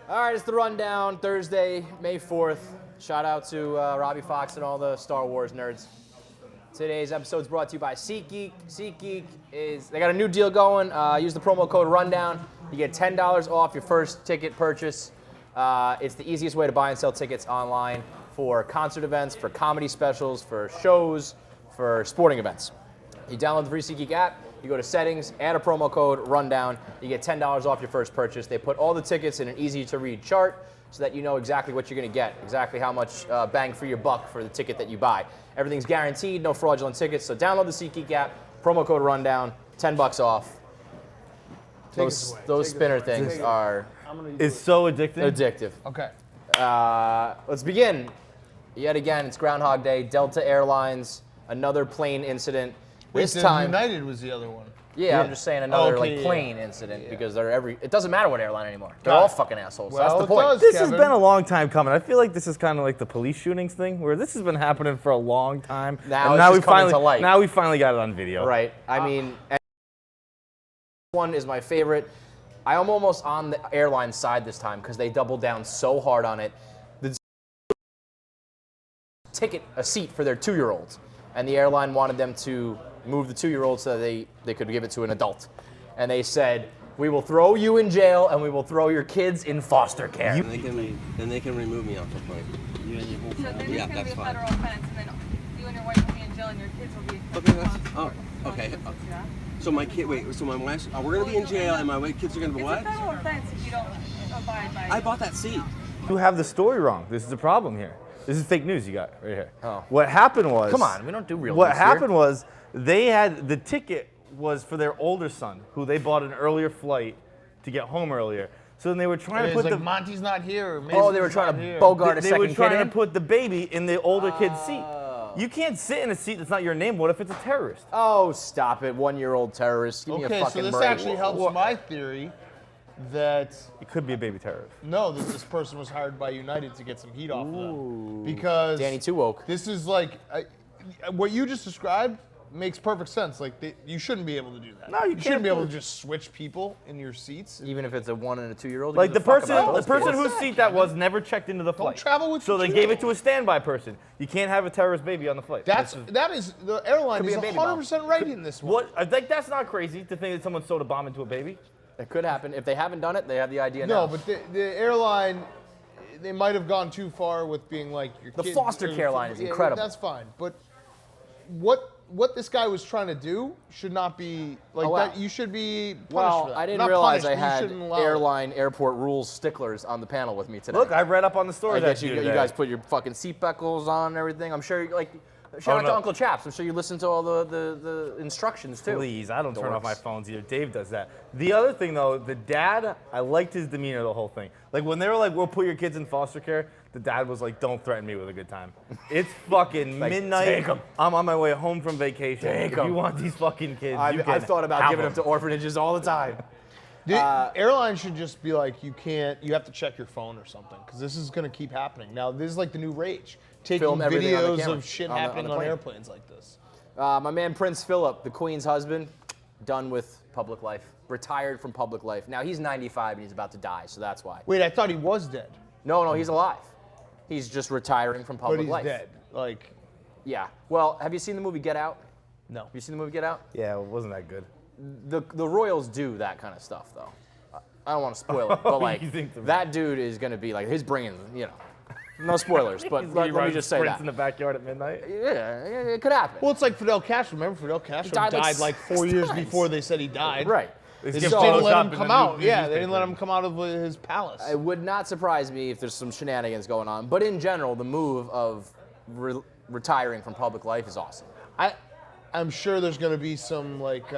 All right, it's the Rundown, Thursday, May 4th. Shout out to Robbie Fox and all the Star Wars nerds. Today's episode is brought to you by SeatGeek. SeatGeek they got a new deal going. Use the promo code Rundown. You get $10 off your first ticket purchase. It's the easiest way to buy and sell tickets online for concert events, for comedy specials, for shows, for sporting events. You download the free SeatGeek app. You go to settings, add a promo code Rundown. You get $10 off your first purchase. They put all the tickets in an easy-to-read chart so that you know exactly what you're going to get, exactly how much bang for your buck for the ticket that you buy. Everything's guaranteed, no fraudulent tickets. So download the SeatGeek app, promo code Rundown, $10 off. Those spinner things are so addictive. Addictive. Okay. Let's begin. Yet again, it's Groundhog Day. Delta Airlines, another plane incident. This time, United was the other one. Yeah, I'm just saying another plane incident because it doesn't matter what airline anymore. They're all fucking assholes. Well, that's the point. This has been a long time coming. I feel like this is kind of like the police shootings thing, where this has been happening for a long time. Now we finally got it on video. Right. I mean, one is my favorite. I'm almost on the airline side this time because they doubled down so hard on it. A seat for their 2-year-olds, and the airline wanted them to move the 2-year-old so that they could give it to an adult. And they said, we will throw you in jail and we will throw your kids in foster care. And they can remove me off the plane. You and your whole family. So then it's going to be a federal offense, and then you and your wife will be in jail and your kids will be okay. So my kid, so my wife's, we're going to be in jail and my kids are going to be what? It's a federal offense if you don't abide by it. I bought that seat. You have the story wrong. This is the problem here. This is fake news you got right here. Oh. What happened was... Come on, we don't do real news What happened here. was they had... The ticket was for their older son, who they bought an earlier flight to get home earlier. So then they were trying to put the... Monty's not here. Or they were trying to bogart a second kid in? They were trying to put the baby in the older kid's seat. You can't sit in a seat that's not your name. What if it's a terrorist? Oh, stop it. 1-year-old terrorist. Give me a fucking so this break. actually helps my theory that... It could be a baby terrorist. No, that this person was hired by United to get some heat off of them. Because... Danny too woke. This is like... what you just described makes perfect sense. Like, you shouldn't be able to do that. No, you shouldn't be able to just switch people in your seats. Even if it's a 1 and a 2-year-old? Like the person whose seat that was never checked into the flight. Don't travel with So they gave it to a standby person. You can't have a terrorist baby on the flight. that is the airline is be a baby bomb. 100% right in this one. What? I think that's not crazy to think that someone sewed a bomb into a baby. It could happen. If they haven't done it, they have the idea now. No, but the airline, they might have gone too far with being like your The kid, foster care line is incredible. That's fine, but what this guy was trying to do should not be like that. You should be punished for that. I didn't Not realize punished, I you had shouldn't allow it. airline airport rules sticklers on the panel with me today. Look, I read up on the story I that guess you guys put your fucking seat buckles on and everything. I'm sure, shout out to Uncle Chaps. I'm sure you listen to all the instructions too. Please, I don't turn off my phones either. Dave does that. The other thing though, the dad, I liked his demeanor the whole thing. Like when they were like, we'll put your kids in foster care, the dad was like, don't threaten me with a good time. It's fucking midnight. Take 'em. I'm on my way home from vacation. Take if 'em. you want these fucking kids, I've thought about giving them to orphanages all the time. The airline should just be like, you have to check your phone or something, because this is going to keep happening. Now, this is like the new rage. Taking Film everything on the videos camera, of shit on the happening on plane. airplanes like this. My man Prince Philip, the Queen's husband, done with public life, retired from public life. Now he's 95 and he's about to die, so that's why. Wait, I thought he was dead. No, he's alive. He's just retiring from public But he's life. dead. Like, Yeah. Well, have you seen the movie Get Out? no. Have you seen the movie Get Out? Yeah, it wasn't that good. The Royals do that kind of stuff, though. I don't want to spoil it, but like You think so? that dude is going to be like, his bringing, no spoilers, but let me just say that. in the backyard at midnight. Yeah, it could happen. Well, it's like Fidel Castro. Remember, Fidel Castro died like 4 6 years times. before they said he died. Right. They just didn't let him come out. Yeah, they didn't let him come out of his palace. It would not surprise me if there's some shenanigans going on, but in general, the move of retiring from public life is awesome. I'm sure there's going to be some like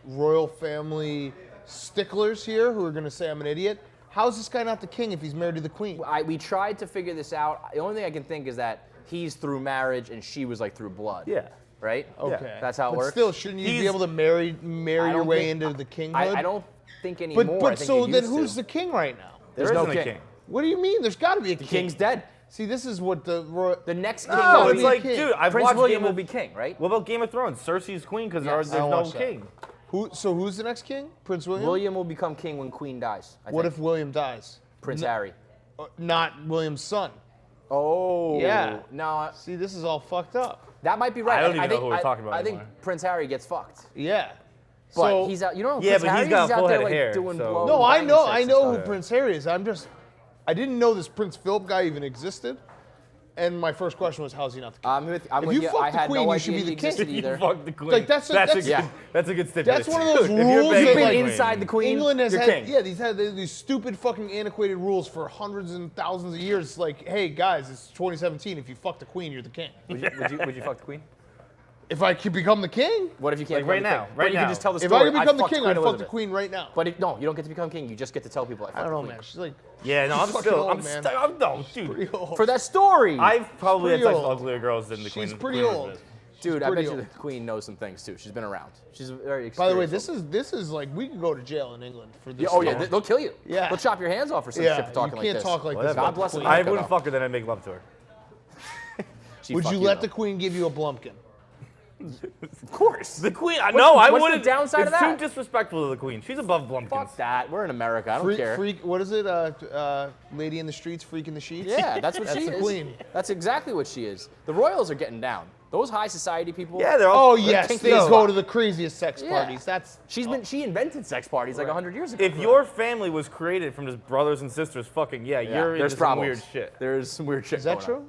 royal family sticklers here who are going to say I'm an idiot. How's this guy not the king if he's married to the queen? We tried to figure this out. The only thing I can think is that he's through marriage and she was like through blood. Yeah. Right? Okay. That's how it but works. Still, shouldn't you be able to marry your way into the kinghood? I don't think anymore. I But think so you then used who's to. the king right now? There's There no isn't a king. king. What do you mean? There's got to be a king. The king's dead. See, this is what the next king No, will it's be like, king. dude, I've Prince watched William Game will of... be king, right? What about Game of Thrones? Cersei's queen because Yes. there's I no watched that. king. So who's the next king? Prince William? William will become king when Queen dies. I What think. if William dies? Prince Harry. Not William's son. Oh. Yeah. No, See, this is all fucked up. that might be right. I don't even know who we're talking about I think anymore. Prince Harry gets fucked. Yeah. But So, he's out. You know, Yeah, Prince but he's Harry, got a out full there head of like hair, doing so- blow. no, I know who stuff. Prince Harry is. I didn't know this Prince Philip guy even existed. And my first question was, how's he not the king? I'm If with you you. fuck I the had queen, no you should idea be he the king. existed You either. fuck the queen. Like, that's a good, Yeah. that's a good stipulation. That's one of those If you're rules banging that, the like, queen- inside the queen, England has you're had, king. yeah, these stupid fucking antiquated rules for hundreds and thousands of years. Like, hey guys, it's 2017. If you fuck the queen, you're the king. Would you fuck the queen? If I could become the king, What if you can't Like become right the now, king? right But you now. can just tell the if story. I could become the fucked king, Queen I'd fuck the Elizabeth. queen right now. But no, you don't get to become king. You just get to tell people I fucked I don't the know, queen. man. She's like, Yeah, no, I'm fucking still, old, I'm man. still, I'm no, pretty dude. old. For that story. I've probably had pretty sex with old. uglier girls than the queen. She's pretty queen old. Elizabeth. Dude, I bet pretty you the old. queen knows some things too. She's been around. She's very experienced. By the way, this is like we could go to jail in England for this. Yeah, oh yeah, stuff. they'll kill you. Yeah. They'll chop your hands off for some Yeah, shit for talking you like can't this. talk like this. Whatever. about God bless the them. queen. I America, wouldn't though. fuck her, then I'd make love to her. She'd Would fuck you let though. the queen give you a blumpkin? Of course. The queen, no, I what's the wouldn't. downside of it's that? too disrespectful to the queen. She's above Blumpkins. Fuck that. We're in America. I don't care. Freak, what is it? Lady in the streets, freak in the sheets? Yeah, that's what That's she the is. queen. That's exactly what she is. The royals are getting down. Those high society people. Yeah, they're all. Oh yes, kinky they as go fuck. to the craziest sex Yeah. parties. That's She invented sex parties like 100 years ago. If your family was created from just brothers and sisters, fucking yeah, Yeah, you're there's into some problems. weird shit. There's some weird shit. is that going true? on.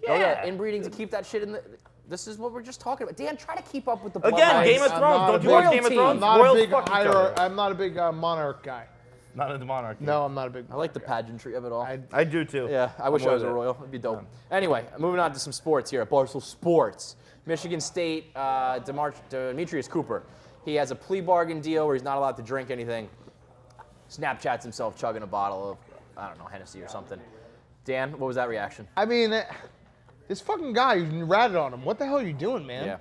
Oh yeah, inbreeding to keep that shit in the. This is what we're just talking about. Dan, try to keep up with the bloodlines. Again, Game of I'm Thrones. not Don't a you watch big- Game of Thrones? I'm not a Royals big fuck each hierarch. other. I'm not a big monarch guy. Not into monarchy. No, I'm not a big. I like the pageantry of it all. I do too. Yeah, I wish I I'm was a with it. royal. It'd be dope. Anyway, moving on to some sports here at Barstool Sports. Michigan State, Demetrius Cooper. He has a plea bargain deal where he's not allowed to drink anything. Snapchats himself chugging a bottle of, I don't know, Hennessy or something. Dan, what was that reaction? I mean, this fucking guy, you ratted on him. What the hell are you doing, man? Yeah.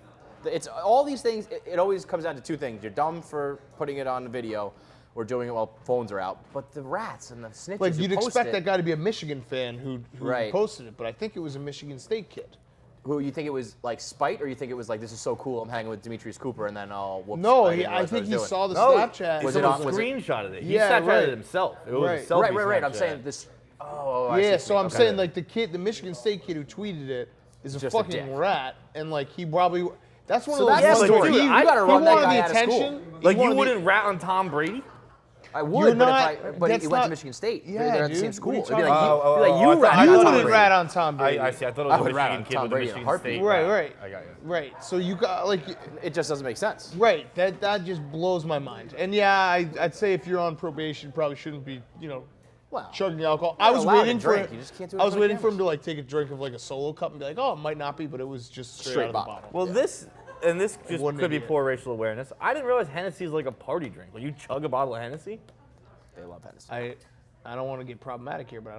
It's all these things, it always comes down to two things. You're dumb for putting it on video or doing it while phones are out. But the rats and the snitches Like who you'd post expect it, that guy to be a Michigan fan who Right. posted it, but I think it was a Michigan State kid. who you think it was like spite or you think it was like, this is so cool, I'm hanging with Demetrius Cooper and then I'll whoops. No, didn't I realize what think was he doing. saw the No, Snapchat. Was Someone it on- was it- screenshotted it. He Yeah, Snapchatted right. it himself. It was Right. a selfie Right. I'm Snapchat. saying this. Oh, I see Yeah, what so you I'm mean. saying like the Michigan State kid who tweeted it is a Just a fucking dick. rat, and like he probably that's one So of those that's the ones where story. he, You gotta he run that wanted guy the out of school. attention. Like he you wanted wouldn't rat on Tom Brady? I You're would, not- but he that's went not- to Michigan State. Yeah, They're at the dude. same school. What are It'd you be like, talking about? you'd be like, Oh, you I thought- rat I on You thought Tom wouldn't Brady. rat on Tom Brady. I see. I thought it I was a would rat Michigan on kid Tom with a Brady in a Michigan heartbeat. State. Right. I got you. Right. So you got like It just doesn't make sense. right. That just blows my mind. And yeah, I'd say if you're on probation, you probably shouldn't be Wow. chugging alcohol. You're I was allowed to waiting for drink, you just can't do it I in was front of waiting for him cameras. to like take a drink of like a solo cup and be like, oh, it might not be, but it was just straight Straight out of the bottle. bottle. Well, this just What an could be idiot. poor racial awareness. I didn't realize Hennessy is like a party drink. Like you chug a bottle of Hennessy. They love Hennessy. I don't want to get problematic here, but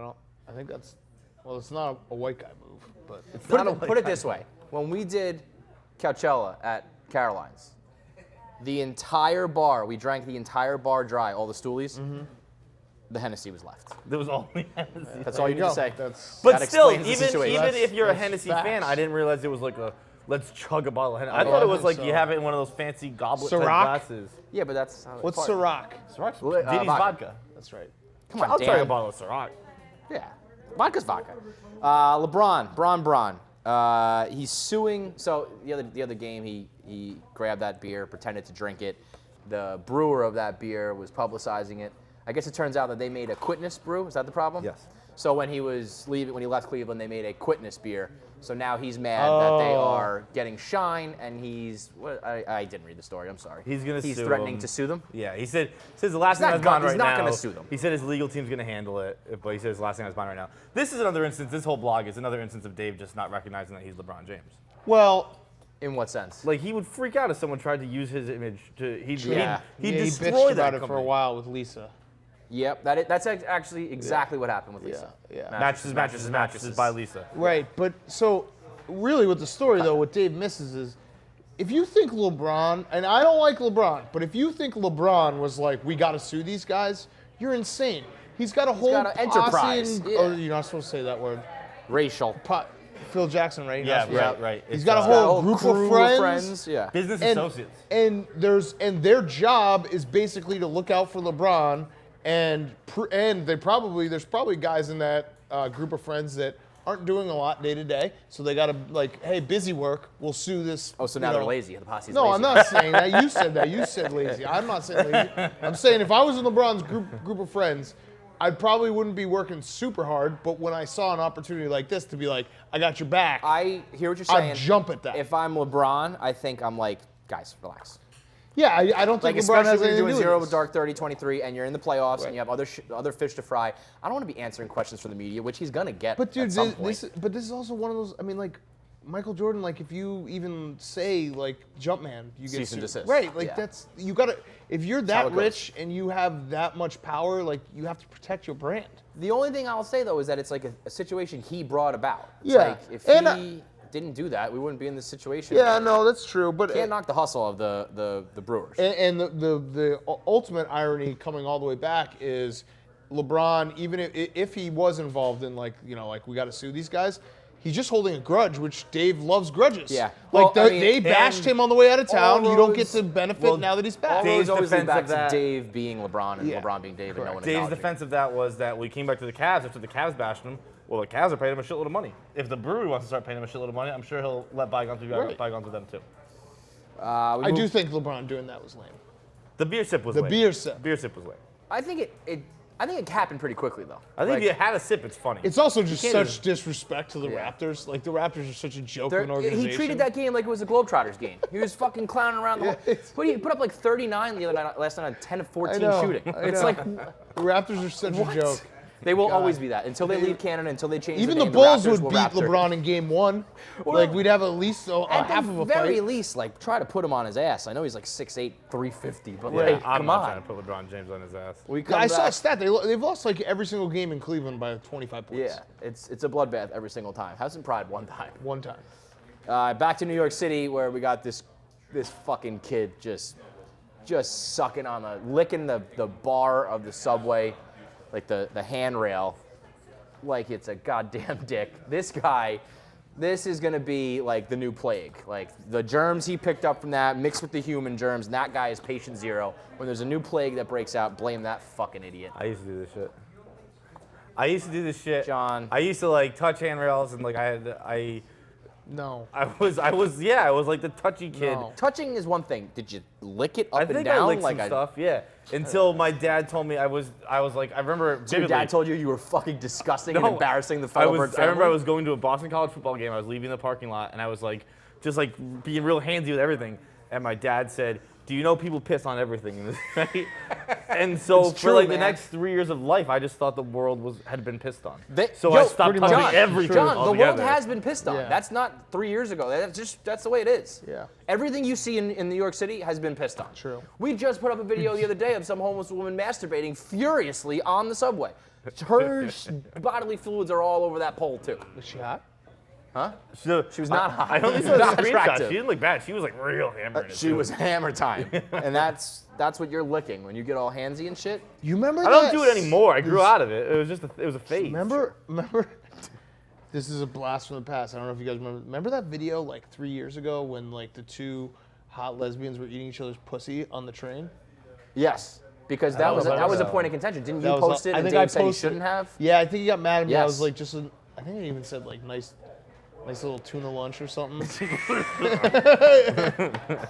I think that's well, it's not a white guy move, but It's Put not a it this way. When we did Coachella at Caroline's, the entire bar, we drank the entire bar dry, all the stoolies. The Hennessy was left. There was only Hennessy. That's all you need go. to say. That's But That still, explains the even situation. if you're a That's Hennessy facts. fan, I didn't realize it was like a let's chug a bottle of Hennessy. I Oh, thought I it was think like so. you have it in one of those fancy goblet type Ciroc? glasses. Yeah, but that's how they what's party. Ciroc? Ciroc? Well, Diddy's vodka. vodka. That's right. Come on, I'll Dan. try a bottle of Ciroc. Yeah, vodka's vodka. LeBron. He's suing. So the other game, he grabbed that beer, pretended to drink it. The brewer of that beer was publicizing it. I guess it turns out that they made a Quitness brew. Is that the problem? Yes. So when he left Cleveland, they made a Quitness beer. So now he's mad that they are getting shine, and I didn't read the story. I'm sorry. He's gonna He's sue threatening them. to sue them. Yeah, he said the last He's thing not that's gone he's right not now. gonna sue them. He said his legal team's gonna handle it, but he said his last thing that's gone right now. This is another instance. This whole blog is another instance of Dave just not recognizing that he's LeBron James. Well, In what sense? Like he would freak out if someone tried to use his image to Yeah. he'd he destroy bitched that about it for a company. while with Lisa. Yep, that's actually exactly what happened with Lisa. Yeah. Mattresses by Lisa. Right, but so really with the story though, what Dave misses is if you think LeBron, and I don't like LeBron, but if you think LeBron was like, we got to sue these guys, you're insane. He's got a whole got an posse enterprise, and- yeah. Oh, you're not supposed to say that word. Racial. Phil Jackson, right? You're Yeah, not supposed to- right. He's It's, got a whole group crew of friends. Yeah. business And, associates. and their job is basically to look out for LeBron and there's probably guys in that group of friends that aren't doing a lot day to day, so they got to like, hey, busy work, we'll sue this. Oh, so now they're lazy. The posse's No, lazy. I'm not saying that. You said that. You said lazy. I'm not saying lazy. I'm saying if I was in LeBron's group of friends, I probably wouldn't be working super hard, but when I saw an opportunity like this to be like, I got your back, I hear what you're saying. I'd jump at that. If I'm LeBron, I think I'm like, guys, relax. Yeah, I don't think Like, LeBron especially has when anything you're doing to do 0 with with this. dark 30, 23, and you're in the playoffs and you have other fish to fry. I don't want to be answering questions from the media, which he's gonna get. But dude, at some point. this is also one of those. I mean, like Michael Jordan. Like if you even say like Jumpman, you get Cease and desist. Right. Like Yeah. that's you gotta. If you're how that it goes. rich and you have that much power, like you have to protect your brand. The only thing I'll say though is that it's like a situation he brought about. It's Yeah. like if And, he didn't do that, we wouldn't be in this situation. Yeah, no, that's true. But Can't knock the hustle of the Brewers. and the ultimate irony coming all the way back is LeBron, even if he was involved in like we got to sue these guys, he's just holding a grudge, which Dave loves grudges. Yeah. Like Well, I mean, they bashed and him on the way out of town. all You don't get those- to benefit well, now that he's All back. Dave's those always lead defense back of to that- Dave being LeBron and Yeah. LeBron being Dave and no one Dave's acknowledging. defense of that was that we came back to the Cavs after the Cavs bashed him. Well, the Cavs are paying him a shitload of money. If the brewery wants to start paying him a shitload of money, I'm sure he'll let bygones be Right. bygones with them too. I do think LeBron doing that was lame. The beer sip was The lame. beer sip. Beer sip was lame. I think it happened pretty quickly though. I think Like, if you had a sip, it's funny. It's also just can't such even- disrespect to the Yeah. Raptors. Like the Raptors are such a joke of an He organization. treated that game like it was a Globetrotters game. He was fucking clowning around the whole. What he put up like 39 the other night, last night on 10 of 14 shooting. It's know. like The Raptors are such what? a joke. They will God. always be that until they leave Canada, until they change. Even the the name, Bulls Raptors would will beat Raptor. LeBron in game one. Well, Like we'd have at least At half the of a very fight. least, like try to put him on his ass. I know he's like 6'8", 350, but Yeah, like, I'm come not on. trying to put LeBron James on his ass. We come I saw a back- stat. They've lost like every single game in Cleveland by 25 points. Yeah, it's a bloodbath every single time. Hasn't Pride one time. One time. Back to New York City where we got this fucking kid just sucking on licking the bar of the subway, like the handrail, like it's a goddamn dick. This guy, this is gonna be like the new plague. Like the germs he picked up from that mixed with the human germs, and that guy is patient zero. When there's a new plague that breaks out, blame that fucking idiot. I used to do this shit. John. I used to like touch handrails and like No. I was like the touchy kid. No. Touching is one thing. Did you lick it up I and think down? I licked like some stuff, yeah. Until my dad told me I was like, I remember So your vividly. dad told you were fucking disgusting and No, embarrassing the I Feitelberg family? remember I was going to a Boston College football game. I was leaving the parking lot, and I was like, just like being real handsy with everything. And my dad said, "Do you know people piss on everything in this?" Right? And so It's for true, like man. the next 3 years of life, I just thought the world had been pissed on. Yo, I stopped pretty touching much. everything. John, the world altogether. has been pissed on. Yeah. That's not 3 years ago. That's the way it is. Yeah. Everything you see in New York City has been pissed on. True. We just put up a video the other day of some homeless woman masturbating furiously on the subway. Her bodily fluids are all over that pole too. Was she hot? Huh? So, She was not hot. I only She saw was the not screenshot. attractive. She didn't look bad. She was like real hammered. She was hammer time. And that's what you're licking when you get all handsy and shit. You remember I don't do it anymore. I grew out of it. It was just it was a phase. Remember? This is a blast from the past. I don't know if you guys remember. Remember that video like 3 years ago when like the two hot lesbians were eating each other's pussy on the train? Yes. Because that don't was know about a that. point of contention. Didn't you That was- post it I and think I Dave said you posted shouldn't it. have? Yeah, I think he got mad at me. I Yes. was like, I think I even said like nice little tuna lunch or something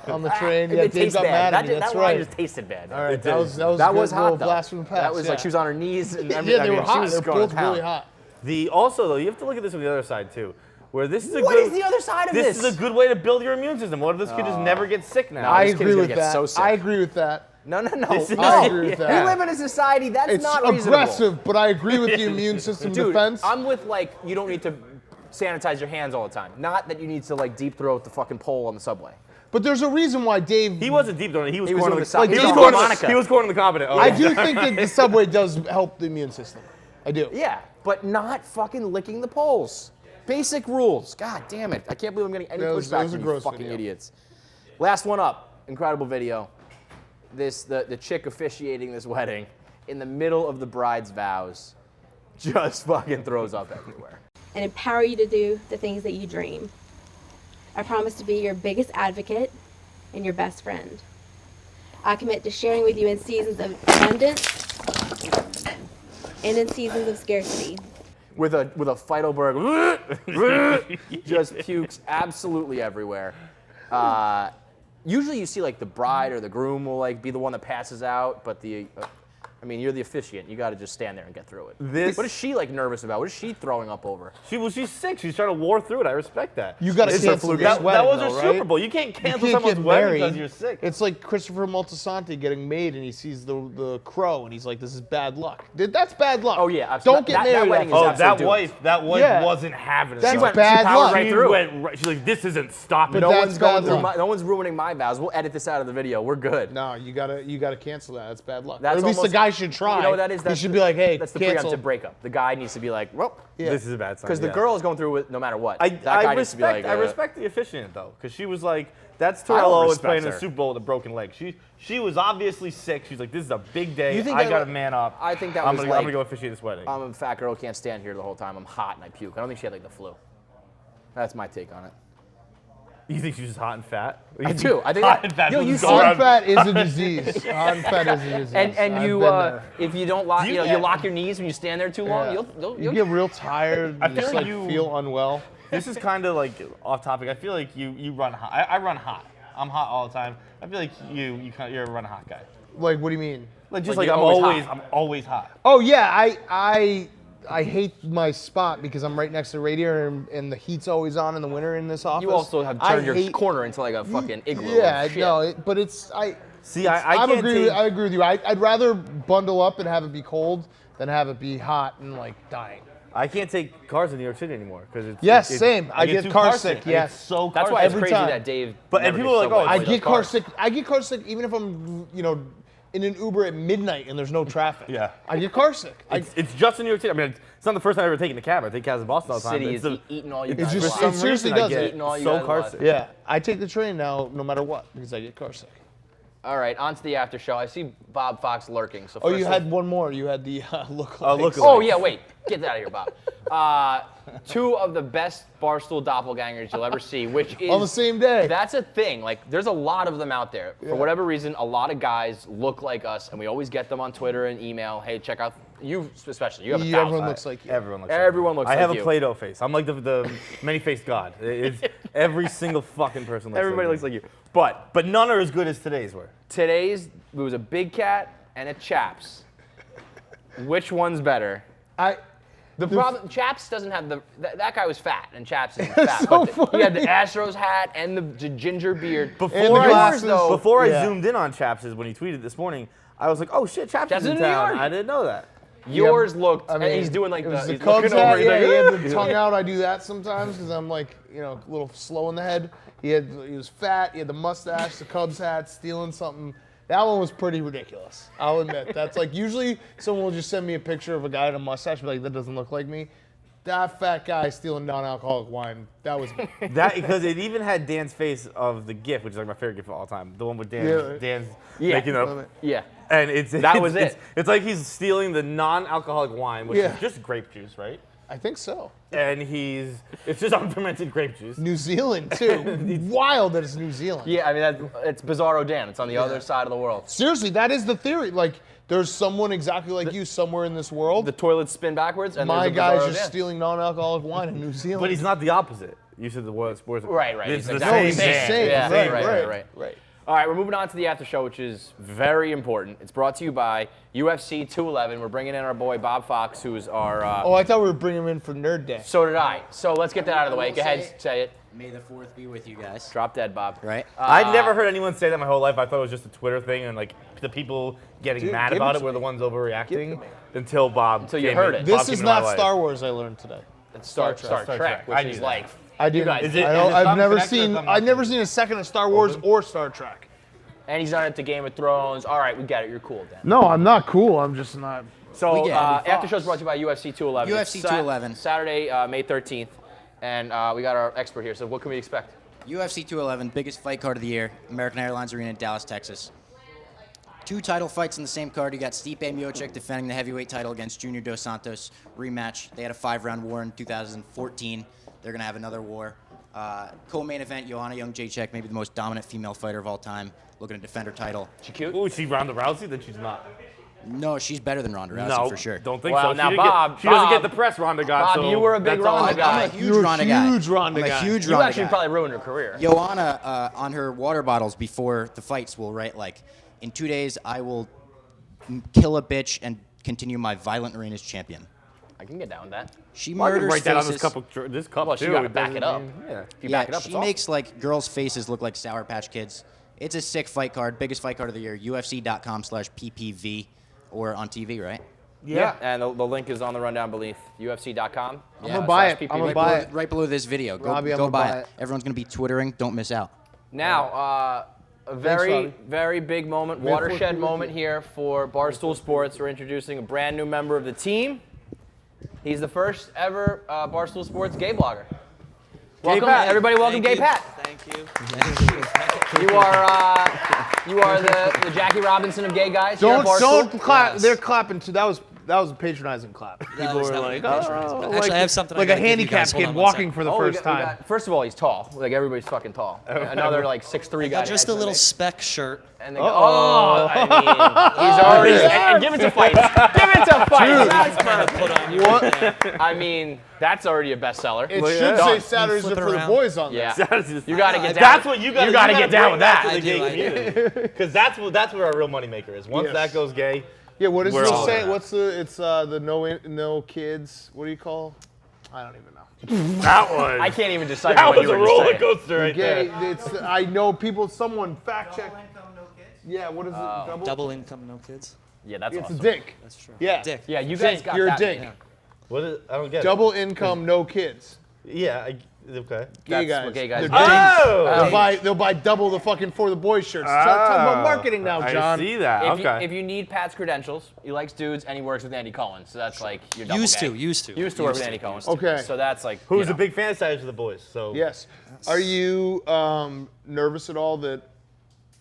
on the train. Yeah, It Dave tastes got bad. mad at me. That That's line right. just tasted bad. All right, It that did. was That a was good hot little though. blast from the past. That was like she was on her knees and Yeah, everything. they were She hot. was They're going to both really town. hot. Also though, you have to look at this from the other side too, where this is a What good. is the other side of This this? is a good way to build your immune system. What if this kid just never gets sick now? I this kid is agree gonna with get that. so sick. I agree with that. No. This is- I agree with We that. live in a society that's It's not reasonable. aggressive, but I agree with the immune system Dude, defense. I'm with like you don't need to sanitize your hands all the time. Not that you need to like deep throat the fucking pole on the subway. But there's a reason why Dave. He wasn't deep throwing it. He was He was cornering doing the the side- he he was was cornering doing the- Monica. He was cornering the competent. Oh, I yeah. do think that the subway does help the immune system. I do. Yeah, but not fucking licking the poles. Basic rules. God damn it. I can't believe I'm getting any That was- pushback that was a from you gross fucking video. idiots. Last one up. Incredible video. The chick officiating this wedding in the middle of the bride's vows just fucking throws up everywhere. and empower you to do the things that you dream. I promise to be your biggest advocate and your best friend. I commit to sharing with you in seasons of abundance and in seasons of scarcity. With a Feitelberg, just pukes absolutely everywhere. Usually you see like the bride or the groom will like be the one that passes out, but you're the officiant. You got to just stand there and get through it. What is she like nervous about? What is she throwing up over? She's sick. She's trying to war through it. I respect that. You got to cancel this That wedding, was her though, Super right? Bowl. You can't cancel You can't someone's get wedding married. because you're sick. It's like Christopher Moltisanti getting made, and he sees the crow, and he's like, "This is bad luck." That's bad luck. Oh yeah, absolutely. Don't get That married. wedding is after absolute doom. That wife Yeah. wasn't having it. That's She went- bad she powered luck. right through it. She's like, this isn't stopping. But No that's one's going bad through luck. no one's ruining my vows. We'll edit this out of the video. We're good. No, you gotta cancel that. That's bad luck. That's or at least almost- the guy should try. You know what that is? He should be like, "Hey, that's the cancel." preemptive breakup. The guy needs to be like, well, This is a bad sign. because the girl is going through it no matter what. I that guy needs to be like, I respect the officiant though, because she was like, that's don't Torello is respect playing in her. the Super Bowl with a broken leg. She was obviously sick. She's like, this is a big day. You think I that- got to man up. I think that I'm was gonna, like, I'm gonna go officiate this wedding. I'm a fat girl, can't stand here the whole time. I'm hot and I puke. I don't think she had like the flu. That's my take on it. You think she's just hot and fat? I do. I think hot that- and fat. Yo, doesn't you go see- Hot around- and fat is a disease. Hot and fat is a disease. And I've you, been there. if you don't lock, Do you you know, you get- lock your knees when you stand there too long, Yeah. you'll You get real tired. I You feel just like like you- feel unwell. This is kind of like off topic. I feel like you run hot. I run hot. I'm hot all the time. I feel like you're a run hot guy. Like, what do you mean? Like just Like like, you're I'm always I'm always hot. Oh yeah, I hate my spot because I'm right next to the radiator and the heat's always on in the winter in this office. You also have I turned your hate- corner into like a fucking igloo. Yeah, of shit. no, but it's See, I I can't agree. take- I agree with you. I'd rather bundle up and have it be cold than have it be hot and like dying. I can't take cars in New York City anymore because it's Yes, same. I get too car sick, I get yes. so That's car why sick. it's Every crazy time. that Dave. But- and never people gets are like, subway oh, I when he get does car cars. sick. I get car sick even if I'm in an Uber at midnight and there's no traffic. Yeah. I get car sick. It's just in New York City. I mean, it's not the first time I've ever taken a cab. I take cabs in Boston all the time. City but is it's eating all you it's guys just- for alive. some it seriously reason I does. get Eating all you so guys car alive. sick. Yeah, I take the train now no matter what because I get car sick. All right, on to the after show. I see Bob Fox lurking. So Oh, first you off- had one more. You had the look. look-alike. Oh yeah, wait. Get that out of here, Bob. Two of the best Barstool doppelgangers you'll ever see, which is on the same day. That's a thing. Like, there's a lot of them out there. For whatever reason, a lot of guys look like us, and we always get them on Twitter and email. Hey, check out you, especially. You have a thousand. Everyone looks like you. Everyone looks. Everyone looks I have like a you. Play-Doh face. I'm like the many-faced god. It's every single fucking person. Everybody looks me. like you. But But none are as good as today's were. today's, it was a big cat and a Chaps. Which one's better? The problem, Chaps doesn't have the. That guy was fat, and Chaps isn't fat. so But he had the Astros hat and the ginger beard. And Before the I, glasses. before Yeah. I zoomed in on Chaps is when he tweeted this morning. I was like, oh shit, Chaps Chaps is in in New town. York. I didn't know that. Yours looked, I mean, and he's doing like it was the he's Cubs looking hat. over. He's Yeah, like, he had the "Ugh." tongue out. I do that sometimes because I'm like, a little slow in the head. He was fat. He had the mustache, the Cubs hat, stealing something. That one was pretty ridiculous. I'll admit. That's like usually someone will just send me a picture of a guy in a mustache, and be like, that doesn't look like me. That fat guy stealing non-alcoholic wine. That was me. That because it even had Dan's face of the GIF, which is like my favorite GIF of all time. The one with Dan, Yeah. Dan's Yeah. making up. Yeah. And it's That was it's, it. It's like he's stealing the non-alcoholic wine, which Yeah. is just grape juice, right? I think so. And it's just unfermented grape juice. New Zealand too. Wild that it's New Zealand. Yeah, I mean, it's Bizarro Dan. It's on the other side of the world. Seriously, that is the theory. Like, there's someone exactly like you somewhere in this world. The toilets spin backwards, and My there's a guy's Bizarro just Dan. stealing non-alcoholic wine in New Zealand. But he's not the opposite. You said the word sports. Right. It's He's the exactly he's the Dan. same. Yeah, Right. right. All right, we're moving on to the after show, which is very important. It's brought to you by UFC 211. We're bringing in our boy Bob Fox, who's our. Oh, I thought we were bringing him in for Nerd Day. So did I. So let's get that out of the way. Go ahead, say it. May the 4th be with you guys. Drop dead, Bob. Right? I'd never heard anyone say that my whole life. I thought it was just a Twitter thing, and like the people getting Dude, mad give about it it to were the me. ones Give it overreacting to me. until Bob. Until you came heard in- it. Bob This came is into my not life. Star Wars. I learned today. It's Star Trek, which I knew is that. like. I didn't. guys- Is it- I don't, is it I've something never connected or seen. something I've not never seen a second of Star Wars or Star Trek. And he's not into Game of Thrones. All right, we get it. You're cool, Dan. No, I'm not cool. I'm just not. So We get it. after show's brought to you by UFC 211. UFC It's 211. Saturday, May 13th, and we got our expert here. So what can we expect? UFC 211, biggest fight card of the year, American Airlines Arena in Dallas, Texas. 2 title fights in the same card. You got Stipe Miocic defending the heavyweight title against Junior Dos Santos, rematch. They had a 5-round war in 2014. They're going to have another war. Co-main event, Joanna Jędrzejczyk, maybe the most dominant female fighter of all time, looking to defend her title. She cute? Ooh, she Ronda Rousey? Then she's not. No, she's better than Ronda Rousey No, for sure. don't think Well, so. now, She didn't Bob- she doesn't Bob- get the press Ronda got. Bob, so you were a big that's all Ronda I got. guy. I'm a huge You're a Ronda guy. huge Ronda I'm guy. a huge You Ronda actually guy. probably ruined her career. Joanna on her water bottles before the fights will write like, in 2 days I will kill a bitch and continue my violent reign as champion. I can get down with that. She Well, I can murders write that on faces. this cup Well, she too. gotta It back it doesn't up. mean- Yeah. If you Yeah, back it up, she it's awesome. makes like girls' faces look like Sour Patch Kids. It's a sick fight card, biggest fight card of the year. UFC.com/PPV or on TV, right? Yeah, and the link is on the rundown beneath UFC.com. I'm gonna buy it. I'm gonna buy it. Right below this video. Go, Robbie, I'm go gonna buy buy it. it. Everyone's gonna be twittering. Don't miss out. Now, a very, Robbie. very big moment, watershed moment here for Barstool Sports. We're introducing a brand new member of the team. He's the first ever Barstool Sports gay blogger. Welcome, Pat. everybody. Welcome, Gay Pat. Thank you. Thank you. You are the Jackie Robinson of gay guys. here at Don't Barstool. clap. Yes. They're clapping too. That was a patronizing clap. That was definitely patronizing. Actually, like, I have something I like a gotta give you handicapped guys. Hold kid on one walking second. for the Oh, first time. First of all, he's tall. Like everybody's fucking tall. Another like 6'3" guy. Just a little spec shirt. And they go, I mean, he's already. And give it to fights. Give it to fights. That's perfect. Put on you. Yeah. I mean, that's already a bestseller. It Well, should yeah. say Done. Saturdays are flip it for the around. boys on there. Yeah. You gotta get down. That's what you got. You gotta get down with that. To the I gay do. community, because that's where our real money maker is. Once Yes. that goes gay, Yeah, what does We're it all say? in. What's the no kids? What do you call? I don't even know. that was I can't even decipher that what was you a were just roller saying. coaster right Gay. there. It's I know people. Someone fact check. Yeah, what is it? Double income, no kids. Yeah, that's It's awesome. a dink. That's true. Yeah. Dick. Yeah, you guys Dink. got You're that. a dink. Yeah. What is? I don't get Double income, no kids. it. Yeah. Okay. Gay That's guys. what gay guys They're do. dinks. Oh. They'll buy double the fucking For the Boys shirts. Start talking about marketing now, John. I see that. Okay. If you need Pat's credentials, he likes dudes and he works with Andy Cohen, so that's like your double Used gay. to. Used to. Used to work with Andy Cohen. Okay. So that's like Who's you a big fan of Saturdays with the Boys? So Yes. Are you nervous at all that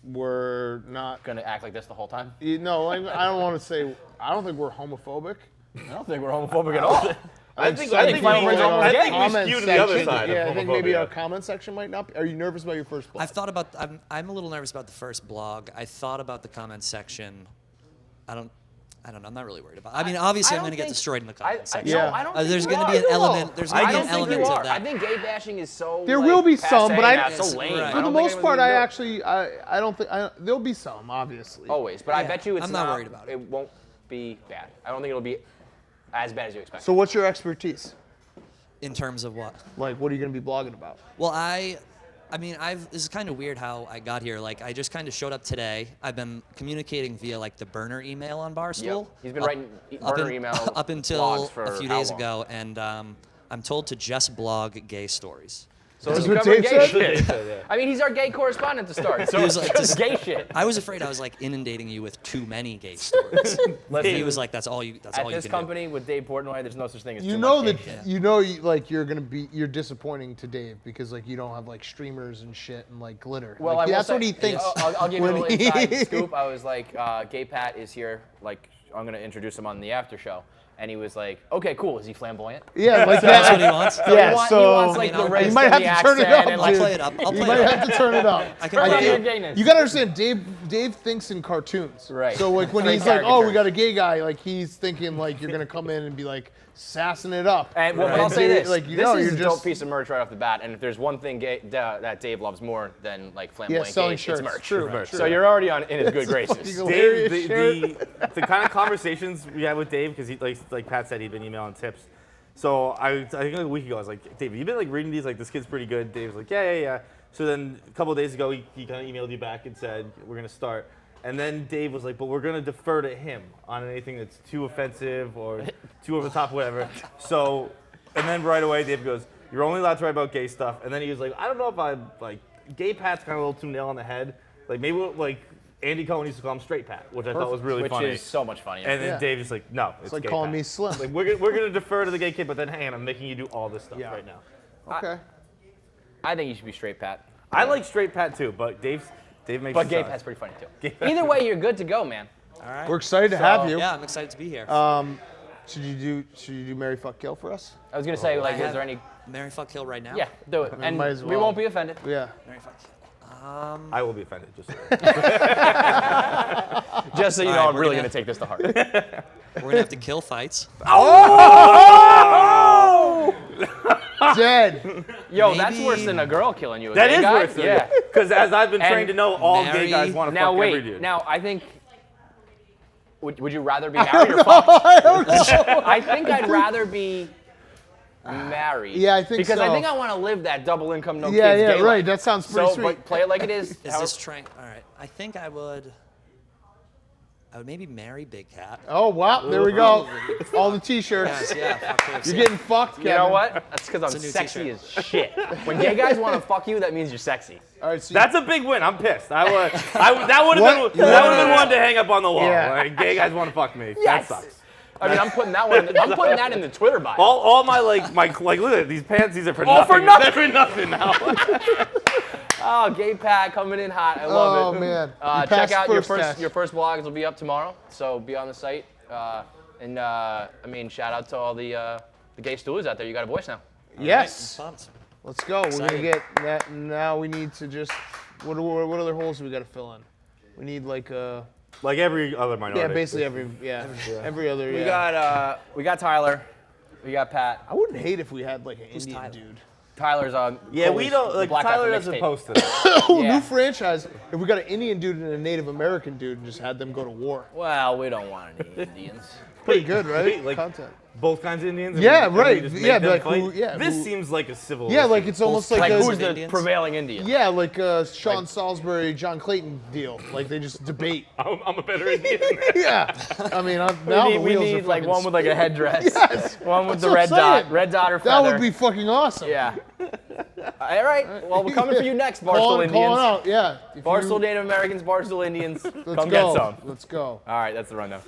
we're not? gonna act like this the whole time. No, I don't want to say. I don't think we're homophobic. I don't think we're homophobic at all. I think Final Words almost I gay. think we Comment skew to the other section- side. Yeah, of I think maybe homophobia. our comment section might not be. Are you nervous about your first blog? I've thought about. I'm a little nervous about the first blog. I thought about the comment section. I don't know. I'm not really worried about. I mean, obviously, I I'm don't going to get think- destroyed in the comment section. Yeah. No, I don't There's going gonna to be an element. There's going to be an element of that. I think gay bashing is so. There like, will be some, passe but I- now, it's so Yes, lame. right. I For the don't think most anyone's part, gonna I do it. actually, I don't think there'll be some, obviously. Always, but I Yeah, bet you it's I'm not worried about it. It won't be bad. I don't think it'll be as bad as you expect. So what's your expertise? In terms of what? Like, what are you going to be blogging about? Well, I mean, this is kind of weird how I got here. Like, I just kind of showed up today. I've been communicating via like the burner email on Barstool. Yep. He's been writing burner email up until blogs for a few how days long? ago, and I'm told to just blog gay stories. So That's he's what covering Dave gay said? shit. I mean, he's our gay correspondent to start. So He was it's like, just gay shit. I was afraid I was like inundating you with too many gay stories. He was like, "That's all you. That's At all you this can company with Dave Portnoy, there's no such thing as You too know much that gay shit. you know like you're disappointing to Dave because like you don't have like streamers and shit and like glitter. Well, like, I will that's say, what he thinks. I'll give you a when little he- inside scoop. I was like, Gay Pat is here. Like, I'm gonna introduce him on the after show, and he was like, "Okay, cool. Is he flamboyant?" Yeah, like That's that. what he wants. Yeah, he so wants like I the mean, race you might and have the to turn it accent up, and, I'll like, play it up. I'll You play might it up. have to turn it up. I can Turn play up it your up. gayness. You gotta understand, Dave thinks in cartoons. Right. So like when Like he's like, oh, we caricatures. got a gay guy, like he's thinking like you're gonna come in and be like sassing it up. And well, Right. but I'll say this: like you this know, is you're a just dope piece of merch right off the bat. And if there's one thing that Dave loves more than like flamboyant selling gays, shirts. it's merch. True, Right. true. So you're already in his good graces. fucking hilarious Dave, shirt. the kind of conversations we had with Dave, because he like Pat said, he'd been emailing tips. So I think like a week ago, I was like, Dave, you've been like reading these, like this kid's pretty good. Dave was like, yeah. So then a couple of days ago, he kind of emailed you back and said, we're gonna start. And then Dave was like, but we're gonna defer to him on anything that's too offensive or too over the top, whatever. So, and then right away, Dave goes, you're only allowed to write about gay stuff. And then he was like, I don't know if I like Gay Pat's kind of a little too nail on the head. Like maybe like Andy Cohen used to call him Straight Pat, which I thought was really Which funny. is so much funnier. And then Yeah. Dave's just like, no, It's like Gay calling Pat. me slim. Like we're gonna defer to the gay kid, but then hang on, I'm making you do all this stuff Yeah. right now. Okay. I think you should be straight Pat. I like Straight Pat too, but Dave makes. But it Gay sound- Pat's pretty funny too. Gay Pat- Either way, you're good to go, man. All right. We're excited to have you. Yeah, I'm excited to be here. Should you do Mary Fuck Kill for us? I was gonna say, like, I is have there any? Marry, fuck, kill right now. Yeah, do it, and might as we well. won't be offended. Yeah. Marry, fuck, kill. I will be offended. Just so you know, right, I'm we're really gonna- gonna take this to heart. We're gonna have to kill fights. Dead. Yo, that's Maybe- worse than a girl killing you. A That gay is guy? worse. Yeah. Because as I've been And trained to know, all gay marry- guys want to Now fuck every wait. dude. Now I think. Would you rather be married or fucked? I think I'd rather be married. Yeah, I think because so. I think I want to live that double income, no Yeah, kids, yeah, gay right. life. That sounds pretty So, sweet. but play it like it is. Is this train? All right. I think I would maybe marry Big Cat. Oh, wow. There we go. All the T-shirts. Yes, yeah. Fuck KFC. You're getting fucked, Kevin. You know what? That's because I'm It's a new sexy t-shirt. as shit. When gay guys want to fuck you, that means you're sexy. All right, so That's a big win. I'm pissed. That would have What? been one to hang up on the wall. Yeah. Like, gay guys want to fuck me. Yes. That sucks. I mean, I'm putting that one. I'm putting that in the Twitter bio. All my like look at these pants. These are for All nothing. for nothing. They're for nothing now. Oh, gay Pat coming in hot. I love it. Oh, man. You Check passed out first test. your first vlogs will be up tomorrow, so be on the site. I mean, shout out to all the gay stoolers out there. You got a voice now. yes. I'm pumped. Let's go. We're going to Excited. get that. Now we need to just, what other holes do we got to fill in? We need like Like every other minority. yeah, basically every other, yeah. We got Tyler. We got Pat. I wouldn't hate if we had like an Indian Tyler? dude. Tyler's on. Yeah, we don't like Tyler doesn't post it. Oh, Yeah. new franchise. If we got an Indian dude and a Native American dude and just had them go to war. Well, we don't want any Indians. Pretty good, right? Wait, like- Content. Both kinds of Indians. Yeah, and we right. just Yeah, make them like fight? who- yeah, This who- seems like a civil. Yeah, like it's almost like, Like a, who's the Indians? prevailing Indian? yeah, like Sean Salisbury, John Clayton deal. Like they just debate. I'm a better Indian. Yeah. I mean, now We the need, wheels are like fucking one with like a headdress. Yes. One with That's the what red I'm dot. saying. Red dot or That feather. would be fucking awesome. Yeah. All right. Well, we're coming for you next, Barstool Calling Indians. out, yeah. If Barstool you- Native Americans, Barstool Indians. Let's Come go. get some. Let's go. All right, that's the rundown.